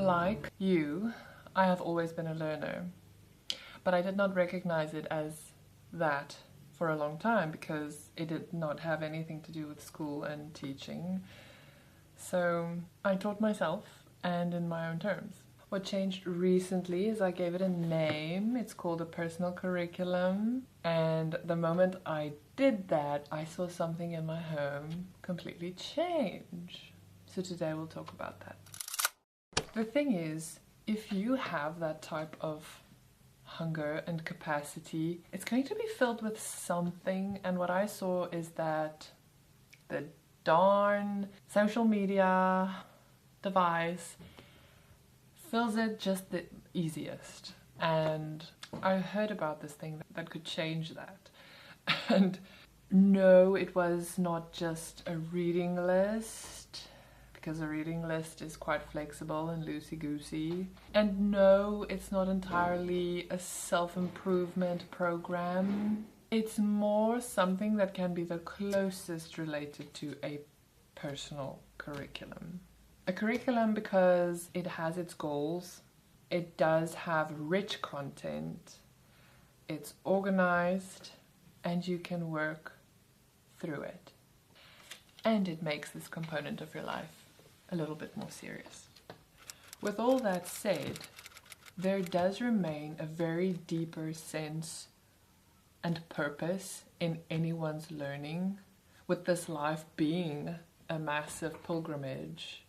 Like you, I have always been a learner, but I did not recognize it as that for a long time because it did not have anything to do with school and teaching. So I taught myself and in my own terms. What changed recently is I gave it a name. It's called a personal curriculum. And the moment I did that, I saw something in my home completely change. So today we'll talk about that. The thing is, if you have that type of hunger and capacity, it's going to be filled with something. And what I saw is that the darn social media device fills it just the easiest. And I heard about this thing that could change that. And no, it was not just a reading list, because a reading list is quite flexible and loosey-goosey. And no, it's not entirely a self-improvement program. It's more something that can be the closest related to a personal curriculum. A curriculum because it has its goals, it does have rich content, it's organized, and you can work through it. And it makes this component of your life a little bit more serious. With all that said, there does remain a very deeper sense and purpose in anyone's learning, with this life being a massive pilgrimage.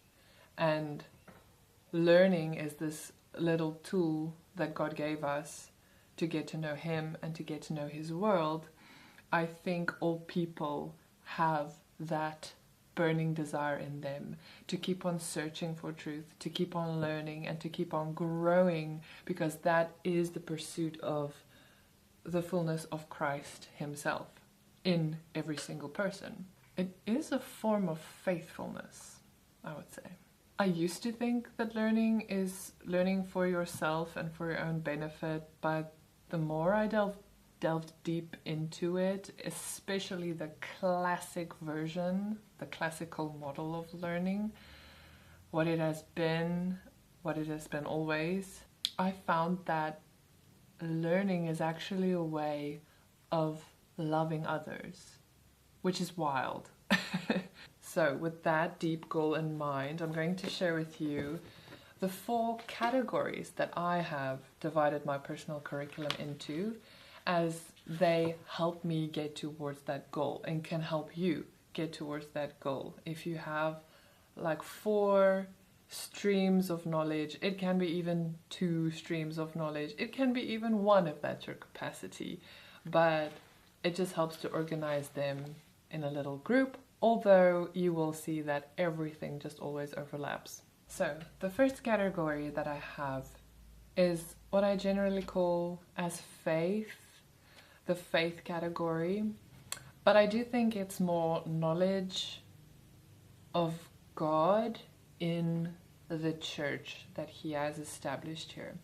And learning is this little tool that God gave us to get to know Him and to get to know His world. I think all people have that burning desire in them to keep on searching for truth, to keep on learning, and to keep on growing, because that is the pursuit of the fullness of Christ Himself in every single person. It is a form of faithfulness, I would say. I used to think that learning is learning for yourself and for your own benefit, but the more I delved deep into it, especially the classic version, the classical model of learning, what it has been always, I found that learning is actually a way of loving others, which is wild. So with that deep goal in mind, I'm going to share with you the 4 categories that I have divided my personal curriculum into, as they help me get towards that goal and can help you get towards that goal. If you have like 4 streams of knowledge, it can be even 2 streams of knowledge, it can be even 1 if that's your capacity, but it just helps to organize them in a little group, although you will see that everything just always overlaps. So the first category that I have is what I generally call as faith, the faith category, but I do think it's more knowledge of God in the church that He has established here.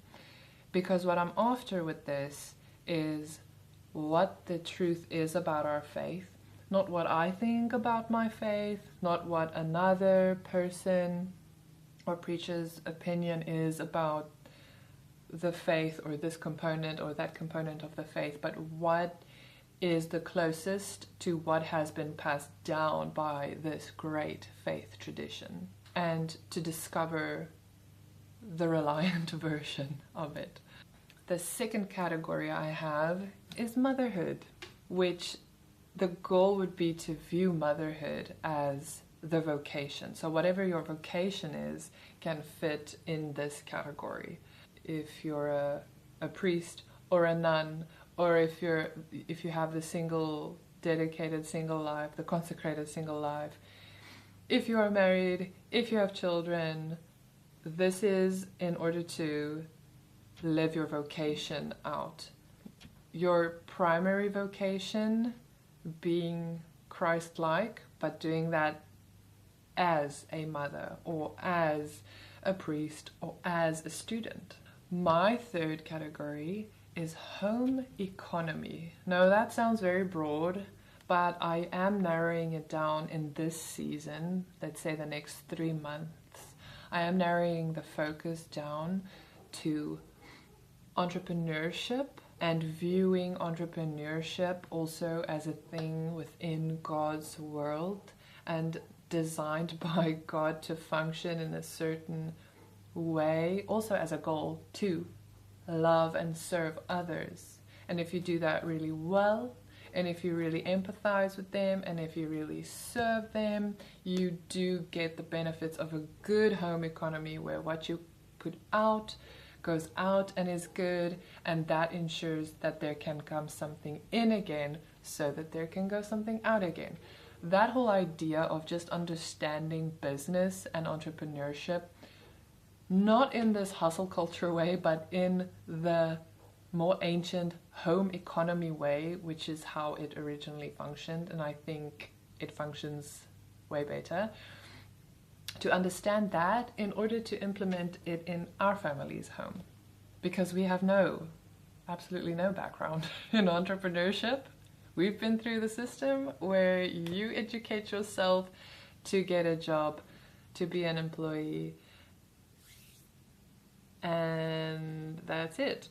Because what I'm after with this is what the truth is about our faith, not what I think about my faith, not what another person or preacher's opinion is about the faith or this component or that component of the faith, but what is the closest to what has been passed down by this great faith tradition, and to discover the reliant version of it. The second category I have is motherhood, which the goal would be to view motherhood as the vocation. So whatever your vocation is can fit in this category. If you're a priest or a nun, or if you have the single dedicated single life, the consecrated single life, if you are married, if you have children, this is in order to live your vocation out. Your primary vocation being Christ-like, but doing that as a mother or as a priest or as a student. My third category is home economy. Now that sounds very broad, but I am narrowing it down in this season, let's say the next 3 months. I am narrowing the focus down to entrepreneurship and viewing entrepreneurship also as a thing within God's world and designed by God to function in a certain way, also as a goal to love and serve others. And if you do that really well, and if you really empathize with them, and if you really serve them, you do get the benefits of a good home economy where what you put out goes out and is good, and that ensures that there can come something in again so that there can go something out again. That whole idea of just understanding business and entrepreneurship, not in this hustle culture way, but in the more ancient home economy way, which is how it originally functioned, and I think it functions way better. To understand that in order to implement it in our family's home, because we have absolutely no background in entrepreneurship. We've been through the system where you educate yourself to get a job, to be an employee, and that's it.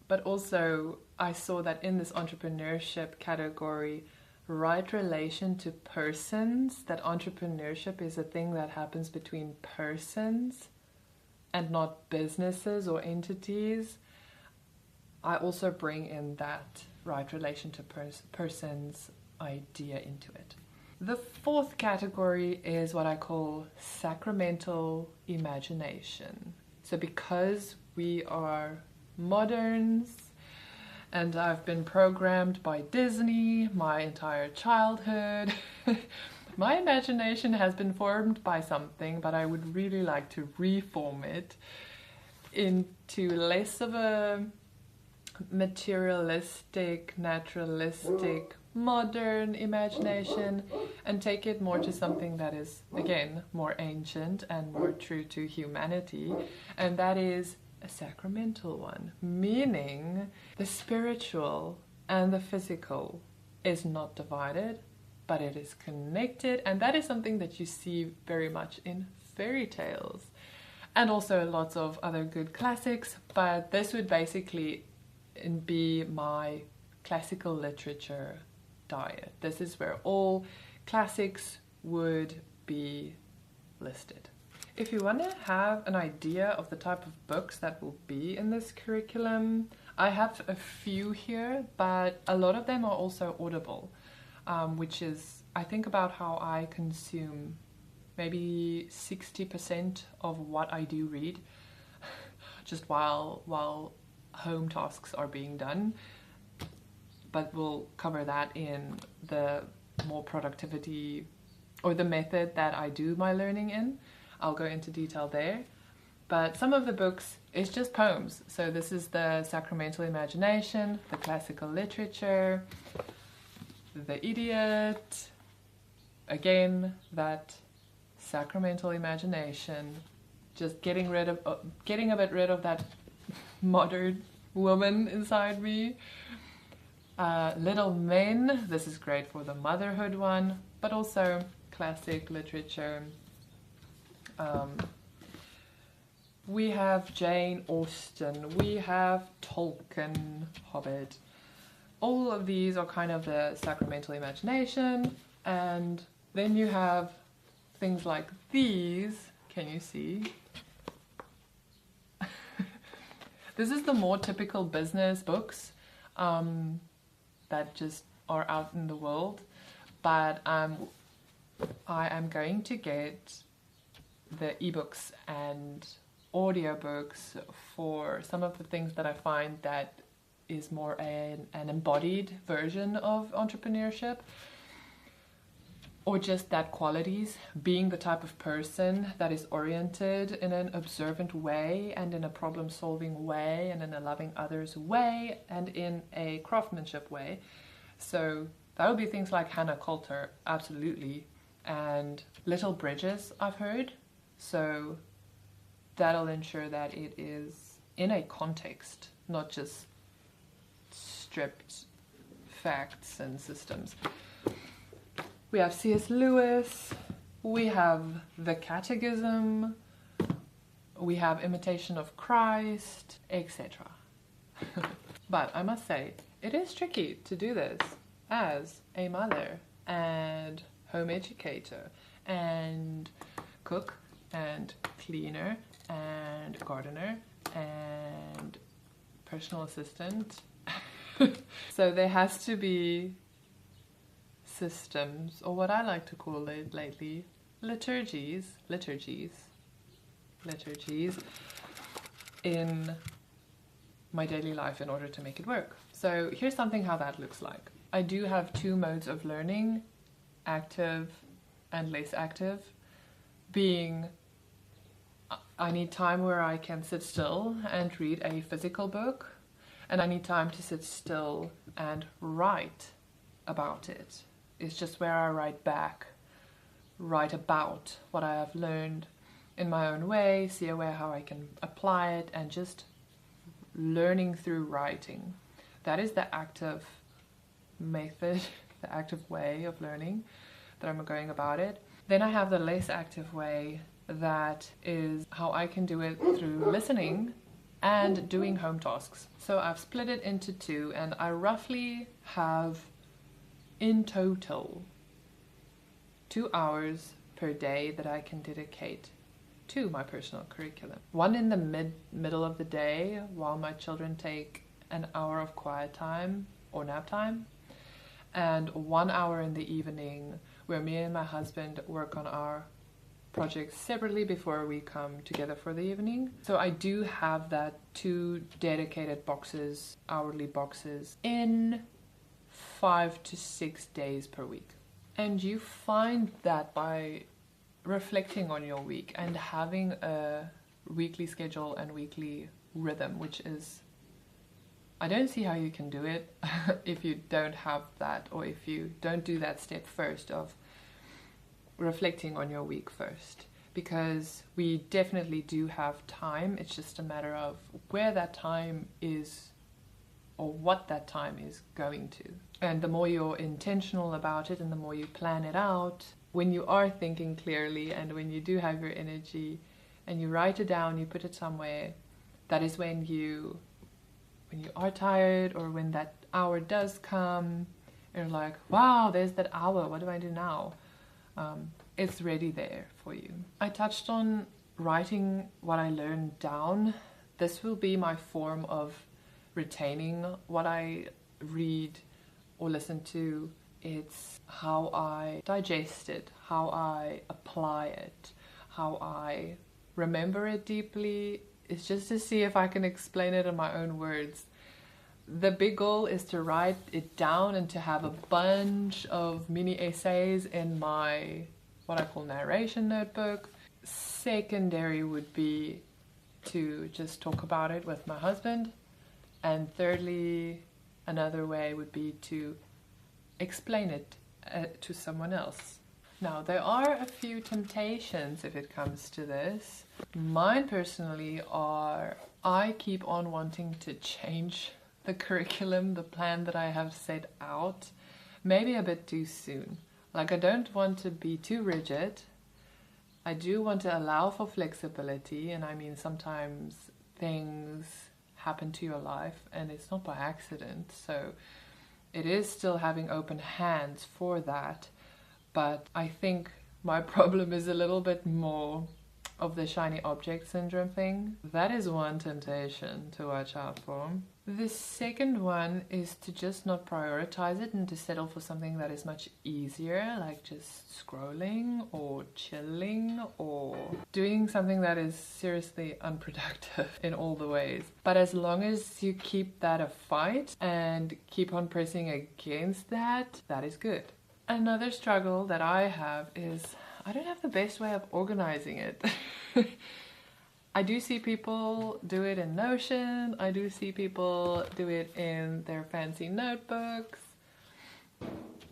But also I saw that in this entrepreneurship category, right relation to persons, that entrepreneurship is a thing that happens between persons and not businesses or entities. I also bring in that right relation to persons idea into it. The fourth category is what I call sacramental imagination. So because we are moderns, and I've been programmed by Disney my entire childhood, my imagination has been formed by something, but I would really like to reform it into less of a materialistic, naturalistic, modern imagination, and take it more to something that is, again, more ancient and more true to humanity, and that is a sacramental one, meaning the spiritual and the physical is not divided, but it is connected, and that is something that you see very much in fairy tales and also lots of other good classics. But this would basically be my classical literature diet. This is where all classics would be listed. If you want to have an idea of the type of books that will be in this curriculum, I have a few here, but a lot of them are also audible, which is, I think, about how I consume maybe 60% of what I do read, just while home tasks are being done. But we'll cover that in the more productivity, or the method that I do my learning in. I'll go into detail there. But some of the books is just poems. So this is the sacramental imagination, the classical literature, the idiot. Again, that sacramental imagination, just getting a bit rid of that modern woman inside me. Little Men, this is great for the motherhood one, but also classic literature. We have Jane Austen, we have Tolkien, Hobbit. All of these are kind of the sacramental imagination, and then you have things like these. Can you see? This is the more typical business books that just are out in the world, but I am going to get the ebooks and audiobooks for some of the things that I find that is more an embodied version of entrepreneurship, or just that qualities, being the type of person that is oriented in an observant way and in a problem-solving way and in a loving others way and in a craftsmanship way. So that would be things like Hannah Coulter, absolutely, and Little Bridges, I've heard. So that'll ensure that it is in a context, not just stripped facts and systems. We have C.S. Lewis, we have the Catechism, we have Imitation of Christ, etc. But I must say, it is tricky to do this as a mother and home educator and cook and cleaner and gardener and personal assistant. So there has to be systems, or what I like to call it lately, liturgies in my daily life in order to make it work. So here's something how that looks like. I do have two modes of learning, active and less active, being I need time where I can sit still and read a physical book, and I need time to sit still and write about it. It's just where I write about what I have learned in my own way, see a way how I can apply it, and just learning through writing. That is the active method, the active way of learning that I'm going about it. Then I have the less active way, that is how I can do it through listening and doing home tasks. So I've split it into two, and I roughly have in total 2 hours per day that I can dedicate to my personal curriculum. One in the middle of the day while my children take an hour of quiet time or nap time, and 1 hour in the evening where me and my husband work on our projects separately before we come together for the evening. So I do have that 2 dedicated boxes, hourly boxes, in 5 to 6 days per week. And you find that by reflecting on your week and having a weekly schedule and weekly rhythm, which is, I don't see how you can do it if you don't have that, or if you don't do that step first of reflecting on your week first, because we definitely do have time. It's just a matter of where that time is or what that time is going to. And the more you're intentional about it and the more you plan it out, when you are thinking clearly and when you do have your energy and you write it down, you put it somewhere, that is when you are tired, or when that hour does come, you're like, wow, there's that hour, what do I do now? It's ready there for you. I touched on writing what I learned down. This will be my form of retaining what I read or listen to. It's how I digest it, how I apply it, how I remember it deeply. It's just to see if I can explain it in my own words. The big goal is to write it down and to have a bunch of mini essays in my, what I call, narration notebook. Secondary would be to just talk about it with my husband. And thirdly, another way would be to explain it to someone else. Now, there are a few temptations if it comes to this. Mine personally are, I keep on wanting to change the curriculum, the plan that I have set out, maybe a bit too soon. Like, I don't want to be too rigid. I do want to allow for flexibility, and I mean, sometimes things happen to your life and it's not by accident, so it is still having open hands for that. But I think my problem is a little bit more of the shiny object syndrome thing. That is one temptation to watch out for. The second one is to just not prioritize it and to settle for something that is much easier, like just scrolling or chilling or doing something that is seriously unproductive in all the ways. But as long as you keep that a fight and keep on pressing against that, that is good. Another struggle that I have is I don't have the best way of organizing it. I do see people do it in Notion. I do see people do it in their fancy notebooks.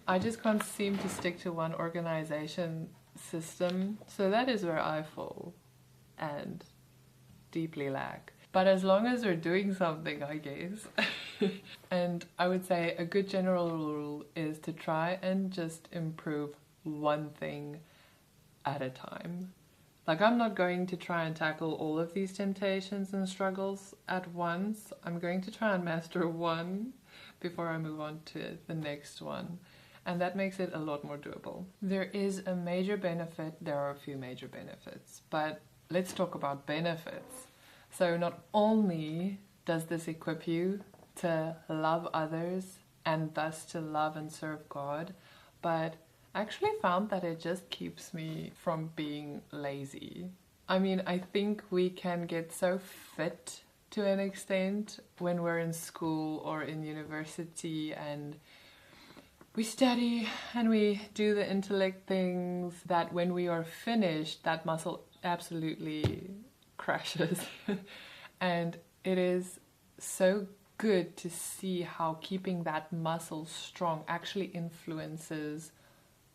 I just can't seem to stick to one organization system. So that is where I fall and deeply lack. But as long as we're doing something, I guess. And I would say a good general rule is to try and just improve one thing at a time. Like, I'm not going to try and tackle all of these temptations and struggles at once. I'm going to try and master one before I move on to the next one. And that makes it a lot more doable. There is a major benefit. There are a few major benefits, but let's talk about benefits. So not only does this equip you to love others and thus to love and serve God, but I actually found that it just keeps me from being lazy. I mean, I think we can get so fit to an extent when we're in school or in university, and we study and we do the intellect things, that when we are finished, that muscle absolutely crashes. And it is so good to see how keeping that muscle strong actually influences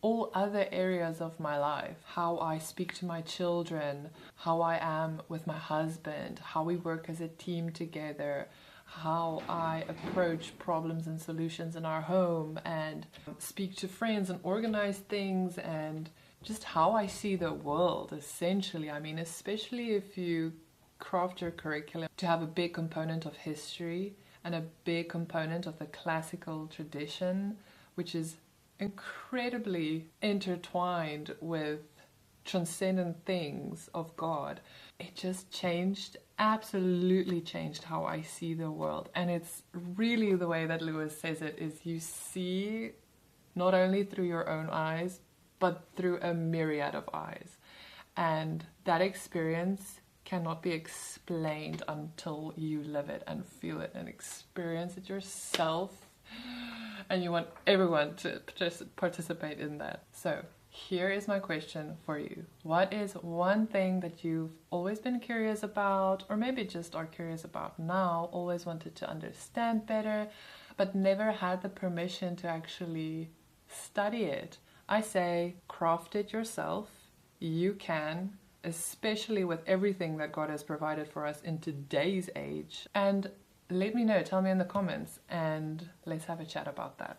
all other areas of my life. How I speak to my children, how I am with my husband, how we work as a team together, how I approach problems and solutions in our home and speak to friends and organize things, and just how I see the world, essentially. I mean, especially if you craft your curriculum to have a big component of history and a big component of the classical tradition, which is incredibly intertwined with transcendent things of God. It just absolutely changed how I see the world. And it's really the way that Lewis says it, is you see not only through your own eyes, but through a myriad of eyes. And that experience cannot be explained until you live it and feel it and experience it yourself. And you want everyone to participate in that. So here is my question for you. What is one thing that you've always been curious about, or maybe just are curious about now, always wanted to understand better, but never had the permission to actually study it? I say, craft it yourself. You can, especially with everything that God has provided for us in today's age. And let me know, tell me in the comments, and let's have a chat about that.